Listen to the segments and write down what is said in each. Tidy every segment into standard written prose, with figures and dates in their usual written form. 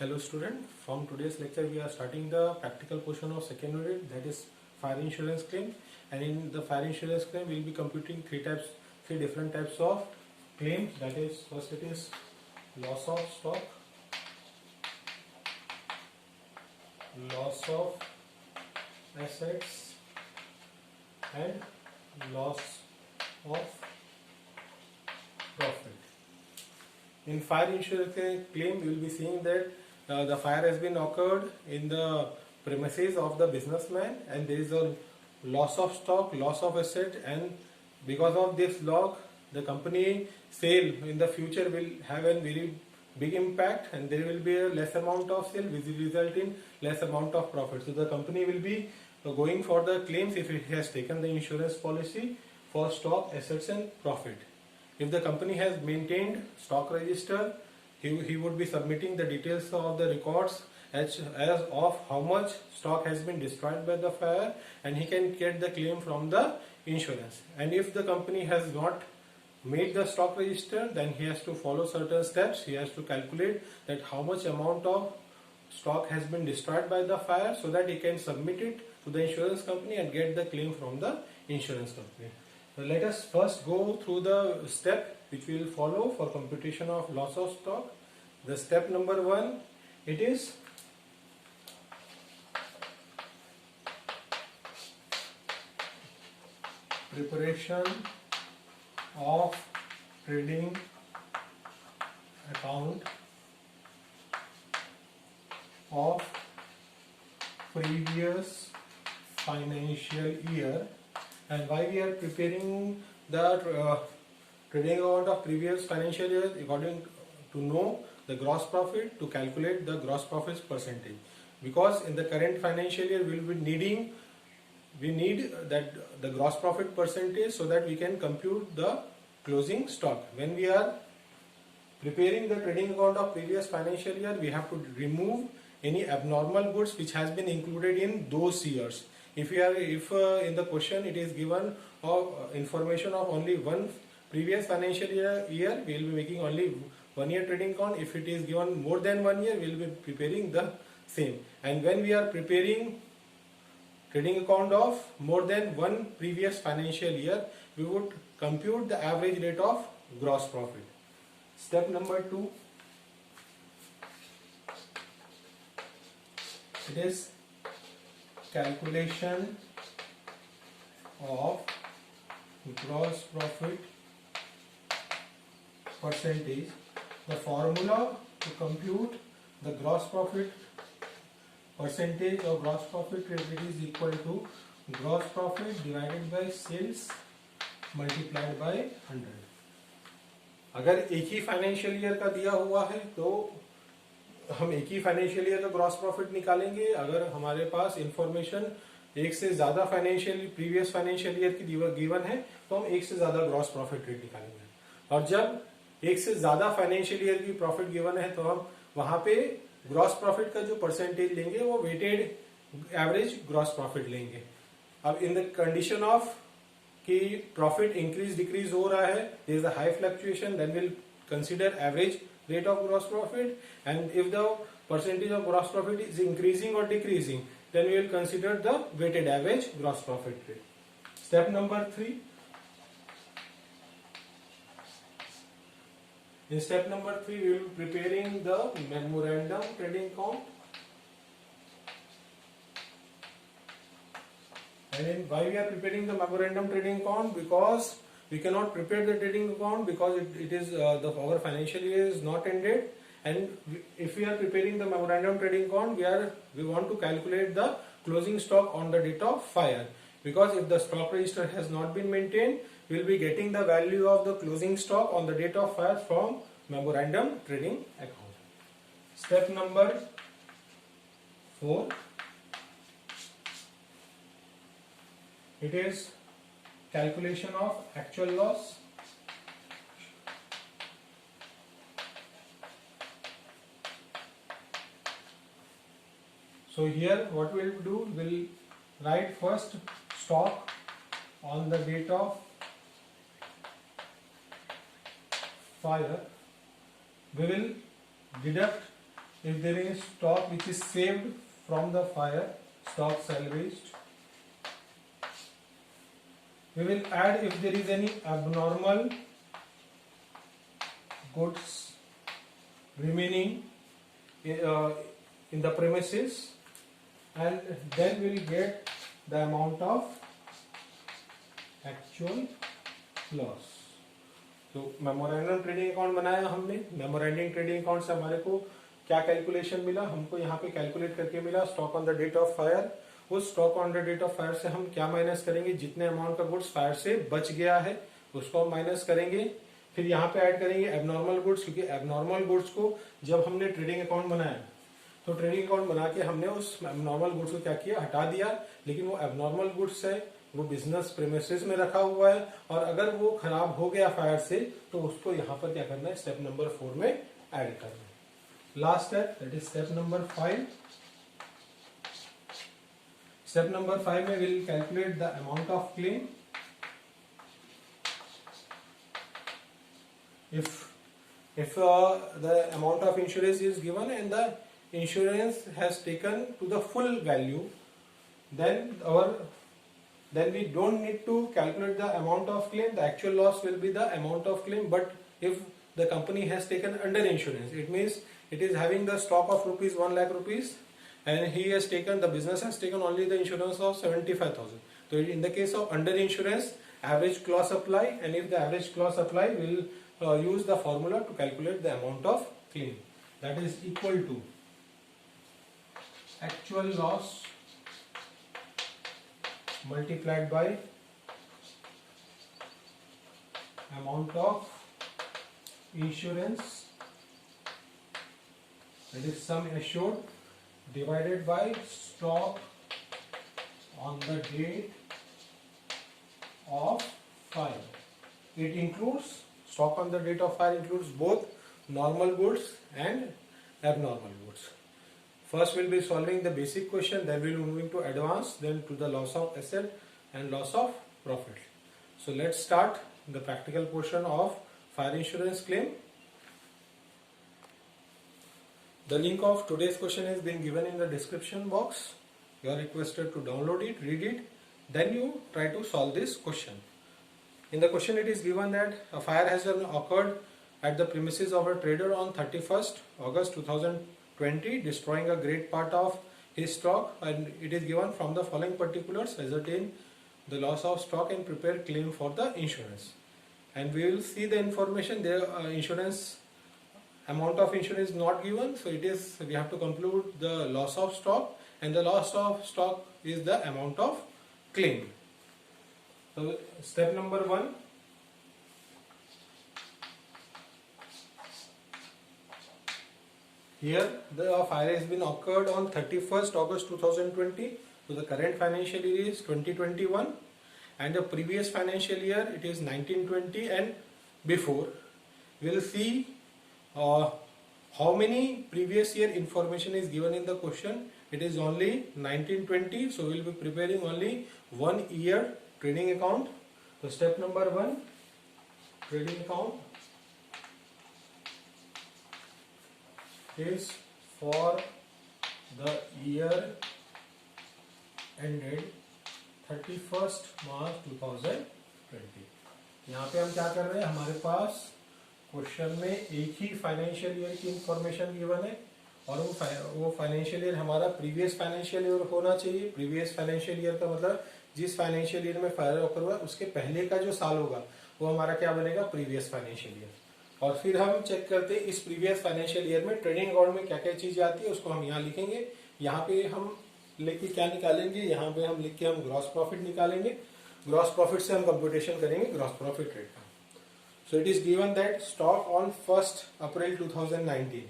Hello student, from today's lecture we are starting the practical portion of second unit, that is fire insurance claim. And in the fire insurance claim we will be computing three different types of claims. That is, first it is loss of stock, loss of assets and loss of profit. In fire insurance claim, you will be seeing that the fire has been occurred in the premises of the businessman, and there is a loss of stock, loss of asset, and because of this loss, the company sale in the future will have a very big impact, and there will be a less amount of sale, which will result in less amount of profit. So the company will be going for the claims if it has taken the insurance policy for stock, assets, and profit. If the company has maintained stock register, he would be submitting the details of the records as of how much stock has been destroyed by the fire, and he can get the claim from the insurance. And if the company has not made the stock register, then he has to follow certain steps. He has to calculate that how much amount of stock has been destroyed by the fire, so that he can submit it to the insurance company and get the claim from the insurance company. So let us first go through the step which we will follow for computation of loss of stock. The step number 1, it is preparation of trading account of previous financial year. And why we are preparing the trading account of previous financial year? According to know the gross profit, to calculate the gross profit percentage. Because in the current financial year we will be we need that the gross profit percentage, so that we can compute the closing stock. When we are preparing the trading account of previous financial year, we have to remove any abnormal goods which has been included in those years. If in the question it is given information of only one previous financial year, we will be making only 1 year trading account. If it is given more than 1 year, we will be preparing the same. And when we are preparing trading account of more than one previous financial year, we would compute the average rate of gross profit. Step number 2, it is calculation of gross profit percentage. The formula to compute the gross profit percentage or gross profit rate is equal to gross profit divided by sales multiplied by 100. अगर एक ही financial year का दिया हुआ है तो हम एक ही financial year का ग्रॉस प्रॉफिट निकालेंगे. अगर हमारे पास इंफॉर्मेशन एक से ज्यादा प्रीवियस फाइनेंशियल ईयर की गिवन है तो हम एक से ज्यादा ग्रॉस प्रॉफिट रेट निकालेंगे. और जब एक से ज्यादा फाइनेंशियल ईयर की प्रॉफिट गिवन है तो हम वहां पे ग्रॉस प्रॉफिट का जो परसेंटेज लेंगे वो वेटेड एवरेज ग्रॉस प्रॉफिट लेंगे. अब इन द कंडीशन ऑफ कि प्रॉफिट इंक्रीज डिक्रीज हो रहा है, there is a high fluctuation, then will consider average rate of gross profit. And if the percentage of gross profit is increasing or decreasing, then we will consider the weighted average gross profit rate. Step number 3, in step number 3 we will be preparing the memorandum trading account. And why we are preparing the memorandum trading account? Because we cannot prepare the trading account because it is our financial year is not ended, and if we are preparing the memorandum trading account, we want to calculate the closing stock on the date of fire. Because if the stock register has not been maintained, we will be getting the value of the closing stock on the date of fire from memorandum trading account. Step number 4, it is calculation of actual loss. So here what we will do, we will write first stock on the date of fire. We will deduct if there is stock which is saved from the fire, stock salvaged. We will add if there is any abnormal goods remaining in the premises, and then we will get the amount of actual loss. तो memorandum trading account बनाया हमने. Memorandum trading account से हमारे को क्या calculation मिला? हमको यहाँ पे कैलकुलेट करके मिला stock on the date of fire. उस stock on the date of fire से हम क्या माइनस करेंगे? जितने अमाउंट का गुड्स फायर से बच गया है उसको हम माइनस करेंगे. फिर यहाँ पे ऐड करेंगे एबनॉर्मल गुड्स, क्योंकि एबनॉर्मल गुड्स को जब हमने ट्रेडिंग अकाउंट बनाया तो ट्रेडिंग अकाउंट बना के हमने उस एबनॉर्मल गुड्स को क्या किया? हटा दिया. लेकिन वो एबनॉर्मल गुड्स है, वो बिजनेस प्रेमिसेस में रखा हुआ है, और अगर वो खराब हो गया फायर से तो उसको यहाँ पर क्या करना है? स्टेप नंबर 4 में ऐड करना है. Last step, that is step number 5. Step number 5 में will calculate the amount of claim. If the amount of insurance is given and the insurance has taken to the full value, then we don't need to calculate the amount of claim. The actual loss will be the amount of claim. But if the company has taken under insurance, it means it is having the stock of rupees 1 lakh rupees, and the business has taken only the insurance of 75,000. So in the case of under insurance, average clause apply, and if the average clause apply, we will use the formula to calculate the amount of claim. That is equal to actual loss multiplied by amount of insurance, that is sum assured, divided by stock on the date of fire. It includes stock on the date of fire includes both normal goods and abnormal goods. First we'll be solving the basic question, then we'll be moving to advanced, then to the loss of asset and loss of profit. So let's start the practical portion of fire insurance claim. The link of today's question is being given in the description box. You are requested to download it, read it, then you try to solve this question. In the question it is given that a fire has occurred at the premises of a trader on 31st August 2020, destroying a great part of his stock, and it is given from the following particulars: ascertain the loss of stock and prepare claim for the insurance. And we will see the information there. Insurance amount of insurance is not given, so we have to conclude the loss of stock, and the loss of stock is the amount of claim. So step number 1, here the fire has been occurred on 31st August 2020, so the current financial year is 2021, and the previous financial year it is 1920 and before. We will see how many previous year information is given in the question. It is only 1920, so we will be preparing only 1 year trading account. So step number 1, trading account is for the year ended 31st March 2020. यहाँ पे हम क्या कर रहे हैं? हमारे पास question में एक ही फाइनेंशियल ईयर की इंफॉर्मेशन गिवन है, और वो फाइनेंशियल ईयर हमारा प्रीवियस फाइनेंशियल ईयर होना चाहिए. प्रीवियस फाइनेंशियल ईयर का मतलब जिस फाइनेंशियल ईयर में फायर ऑकर हुआ उसके पहले का जो साल होगा वो हमारा क्या बनेगा? Previous financial year. और फिर हम चेक करते हैं इस प्रीवियस फाइनेंशियल ईयर में ट्रेडिंग अकाउंट में क्या क्या चीजें आती है, उसको हम यहाँ लिखेंगे. यहाँ पे हम लिख के क्या निकालेंगे? यहाँ पे हम लिख के हम ग्रॉस प्रॉफिट निकालेंगे. ग्रॉस प्रॉफिट से हम कंप्यूटेशन करेंगे ग्रॉस प्रॉफिट रेट का. So it is given that stock on 1st April 2019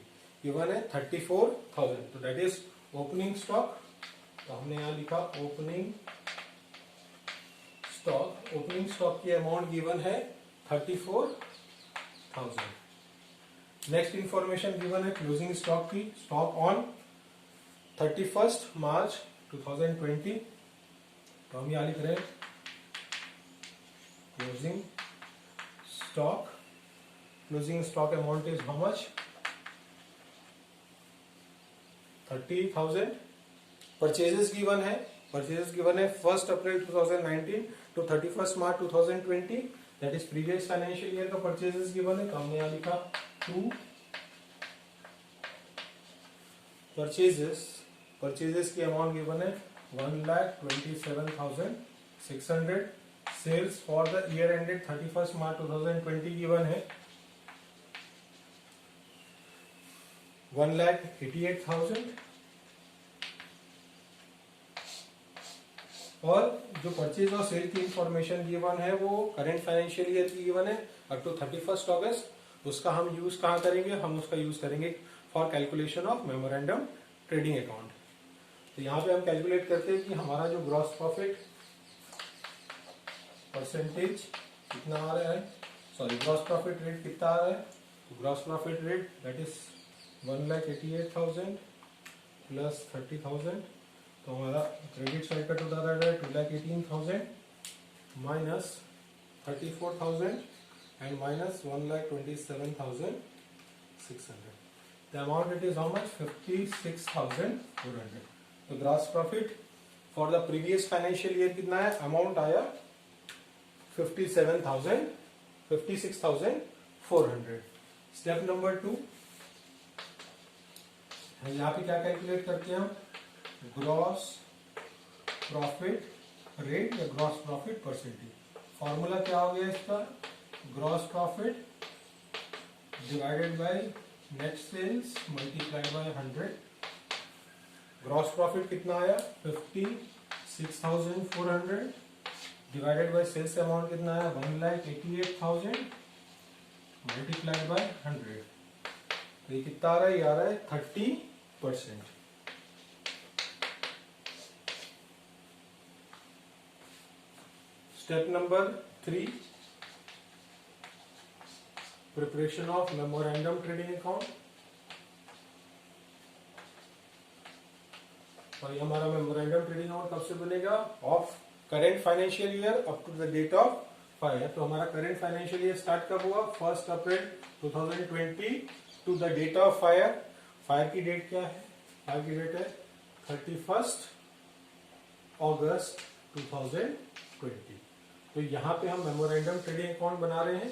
given है 34,000. तो दैट इज ओपनिंग स्टॉक. तो हमने यहाँ लिखा ओपनिंग स्टॉक. ओपनिंग स्टॉक की अमाउंट गिवन है 34,000. नेक्स्ट इंफॉर्मेशन गिवन है क्लोजिंग स्टॉक की. Stock on 31st March 2020. तो हम यहाँ लिख रहे हैं closing stock. Closing stock amount is how much? 30,000. Purchases given है, परचेजेस गिवन है 1 April 2019 to 31 March 2020, that is previous financial year का परचेजेस गिवन है। तो हमने यहाँ लिखा 2 परचेजेस की अमाउंट गिवन है 1,27,600। Sales for the year ended 31 March 2020 given है 1,88,000। और जो परचेज और सेल की इंफॉर्मेशन गिवन है वो करेंट फाइनेंशियल ईयर की गिवन है अप टू 31 अगस्त। उसका हम यूज कहाँ करेंगे, हम उसका यूज करेंगे for calculation of memorandum trading account. तो यहाँ पे हम कैलकुलेट करते हैं कि हमारा जो ग्रॉस प्रॉफिट परसेंटेज कितना आ रहा है, सॉरी ग्रॉस प्रॉफिट रेट कितना आ रहा है। तो gross profit rate that is 1,88,000 plus 30,000। तो हमारा क्रेडिट साइड का टोटल आ रहा है 2,18,000 minus 34,000 and minus 1,27,600। The amount it is how much? 56,400. तो gross profit for the previous financial year कितना है, अमाउंट आया 56,400। स्टेप नंबर 2, यहाँ पे क्या कैलकुलेट करते हैं हम, ग्रॉस प्रॉफिट रेट या ग्रॉस प्रॉफिट परसेंटेज। फॉर्मूला क्या हो गया इसका, gross profit divided by net sales multiplied by 100। Gross profit कितना आया 56,400 डिवाइडेड बाय सेल्स अमाउंट कितना आया 1,88,000 मल्टीप्लाइड बाय 100। तो ये कितना आ रहा है, ये आ रहा है 30%। Step number 3, preparation of memorandum trading account. और ये हमारा मेमोरेंडम ट्रेडिंग अकाउंट कब से बनेगा, of current financial year up to the date of fire. तो हमारा करेंट फाइनेंशियल ईयर स्टार्ट कब हुआ, 1 April 2020 to the date of fire. Fire की डेट क्या है, फायर की डेट है 31 अगस्त 2020। तो यहाँ पे हम मेमोरेंडम ट्रेडिंग अकाउंट बना रहे हैं।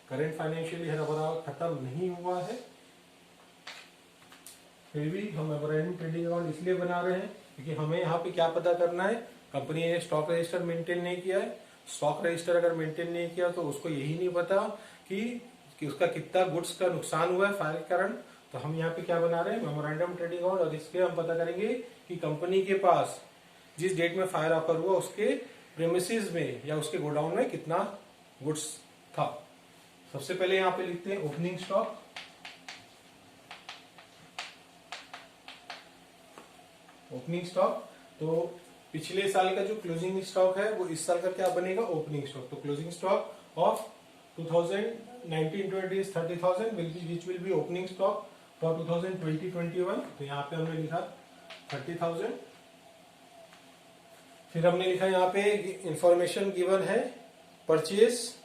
करेंट फाइनेंशियल ईयर हमारा खत्म नहीं हुआ है, फिर भी हम मेमोरेंडम ट्रेडिंग अकाउंट इसलिए बना रहे हैं क्योंकि हमें यहाँ पे क्या पता करना है, कंपनी ने स्टॉक रजिस्टर मेंटेन नहीं किया है। स्टॉक रजिस्टर अगर मेंटेन नहीं किया तो उसको यही नहीं पता कि उसका कितना गुड्स का नुकसान हुआ है फायर के कारण। तो हम यहाँ पे क्या बना रहे हैं, मेमोरेंडम ट्रेडिंग अकाउंट। और इसके हम पता करेंगे कि कंपनी के पास जिस डेट में फायर ऑकर हुआ उसके प्रेमिसेस में या उसके गोडाउन में कितना गुड्स था। सबसे पहले यहाँ पे लिखते हैं ओपनिंग स्टॉक। ओपनिंग स्टॉक तो पिछले साल का जो क्लोजिंग स्टॉक है वो इस साल का क्या बनेगा, ओपनिंग स्टॉक। तो closing stock of 2019-20 is 30,000 which will be opening stock for 2020-21। तो यहाँ पे हमने लिखा 30,000। फिर हमने लिखा यहाँ पे इंफॉर्मेशन गिवन है purchase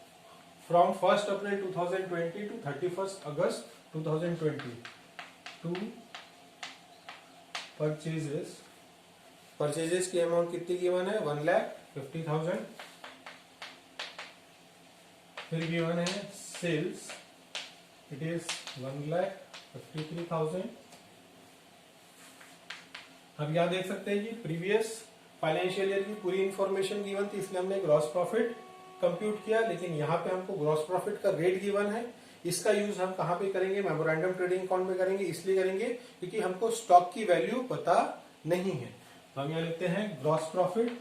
from 1 April 2020 to 31 August 2020 to purchases की अमाउंट कितनी गिवन है 1,50,000। फिर गिवन है सेल्स, इट इज 1,53,000। हम यहाँ देख सकते हैं कि प्रीवियस फाइनेंशियल ईयर की पूरी इंफॉर्मेशन गिवन थी, इसलिए हमने ग्रॉस प्रॉफिट कंप्यूट किया। लेकिन यहाँ पे हमको ग्रॉस प्रॉफिट का रेट गिवन है, इसका यूज हम कहाँ पे करेंगे, मेमोरेंडम ट्रेडिंग अकाउंट में करेंगे। इसलिए करेंगे क्योंकि हमको स्टॉक की वैल्यू पता नहीं है। तो हम यहाँ लिखते हैं ग्रॉस प्रॉफिट।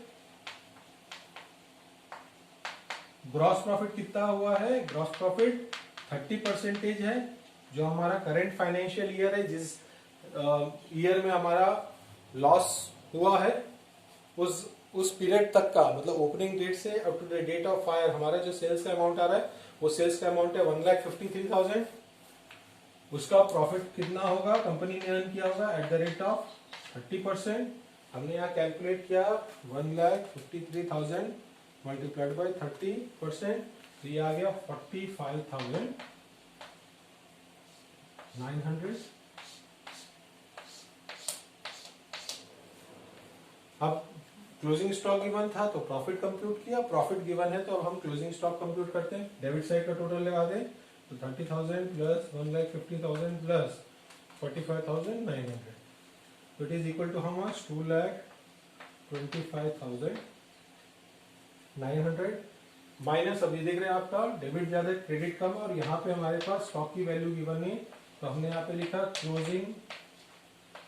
ग्रॉस प्रॉफिट कितना हुआ है, ग्रॉस प्रॉफिट 30% है जो हमारा करंट फाइनेंशियल ईयर है, जिस ईयर में हमारा लॉस हुआ है उस पीरियड तक का, मतलब ओपनिंग डेट से up to the date of fire हमारा जो सेल्स का अमाउंट आ रहा है वो सेल्स का अमाउंट है 1,53,000। उसका प्रॉफिट कितना होगा, कंपनी ने अर्न किया होगा एट द रेट ऑफ 30%। हमने यहाँ कैलकुलेट किया 1,53,000 मल्टीप्लाइड बाय 30%, तो ये आ गया 45,900। अब क्लोजिंग स्टॉक गिवन था तो प्रॉफिट कंप्यूट किया, प्रॉफिट गिवन है तो अब हम क्लोजिंग स्टॉक कंप्यूट करते हैं। डेबिट साइड का टोटल लगा दें तो 30,000 प्लस 1,50,000 प्लस 45,900, तो it is equal to how much, 2,25,900 minus, अब ये देख रहे हैं आपका डेबिट ज्यादा क्रेडिट कम, और यहाँ पे हमारे पास स्टॉक की वैल्यू गिवन नहीं, तो हमने यहाँ पे लिखा closing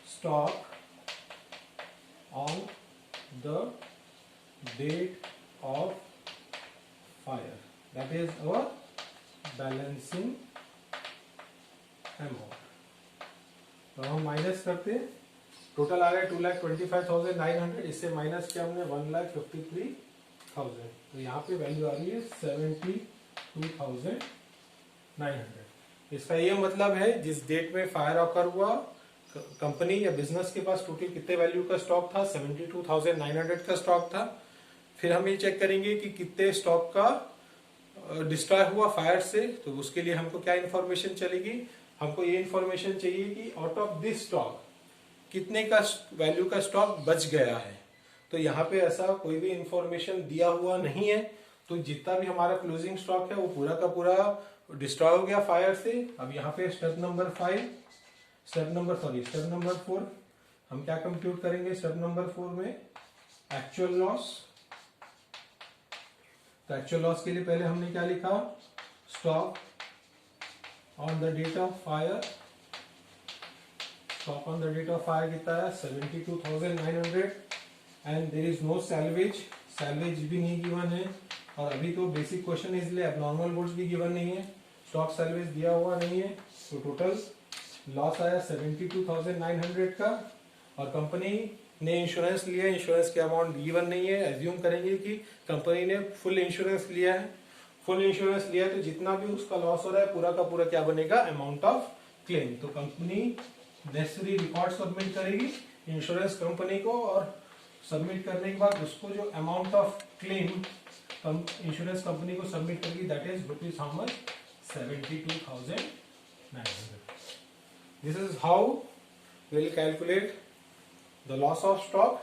stock on the date of fire, that is our balancing amount. तो हम माइनस करते, टोटल आ रहा है 2,25,900, इससे माइनस किया हमने 1,53,000, तो यहाँ पे वैल्यू आ रही है 72,900। इसका ये मतलब है जिस डेट में फायर ऑकर हुआ, कंपनी या बिजनेस के पास टोटल कितने वैल्यू का स्टॉक था, 72,900 का स्टॉक था। फिर हम ये चेक करेंगे कि कितने स्टॉक का डिस्ट्रॉय हुआ फायर से, तो उसके लिए हमको क्या इन्फॉर्मेशन चलेगी, हमको ये इन्फॉर्मेशन चाहिए कि आउट ऑफ दिस स्टॉक कितने का वैल्यू का स्टॉक बच गया है। तो यहाँ पे ऐसा कोई भी इंफॉर्मेशन दिया हुआ नहीं है, तो जितना भी हमारा क्लोजिंग स्टॉक है वो पूरा का पूरा डिस्ट्रॉय हो गया फायर से। अब यहाँ पे स्टेप नंबर 4 हम क्या कंप्यूट करेंगे, स्टेप नंबर 4 में एक्चुअल लॉस। तो एक्चुअल लॉस के लिए पहले हमने क्या लिखा, stock on the date of fire, stock on the date of fire कितना है 72,900 and there is no salvage, salvage भी नहीं गिवन है, और अभी तो बेसिक क्वेश्चन इसलिए एबनॉर्मल गुड्स भी गिवन नहीं है, स्टॉक सैल्वेज दिया हुआ नहीं है, तो टोटल लॉस आया 72,900 का। और कंपनी ने इंश्योरेंस लिया, इंश्योरेंस के अमाउंट गिवन नहीं है, एज्यूम करेंगे कि कंपनी ने फुल इंश्योरेंस लिया है, फुल इंश्योरेंस लिया है तो जितना भी उसका लॉस हो रहा है पूरा का पूरा क्या बनेगा, अमाउंट ऑफ क्लेम। तो कंपनी नेसेसरी रिकॉर्ड सबमिट करेगी इंश्योरेंस कंपनी को, और सबमिट करने के बाद उसको जो amount of claim insurance company को सबमिट करेगी, that is rupees how much, 72,900। This is how will calculate the loss of stock.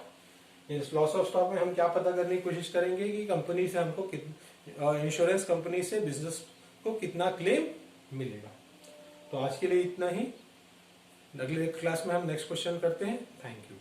इस लॉस ऑफ स्टॉक में हम क्या पता करने की कोशिश करेंगे कि कंपनी से हमको इंश्योरेंस कंपनी से बिजनेस को कितना क्लेम मिलेगा। तो आज के लिए इतना ही, अगले क्लास में हम नेक्स्ट क्वेश्चन करते हैं। Thank you.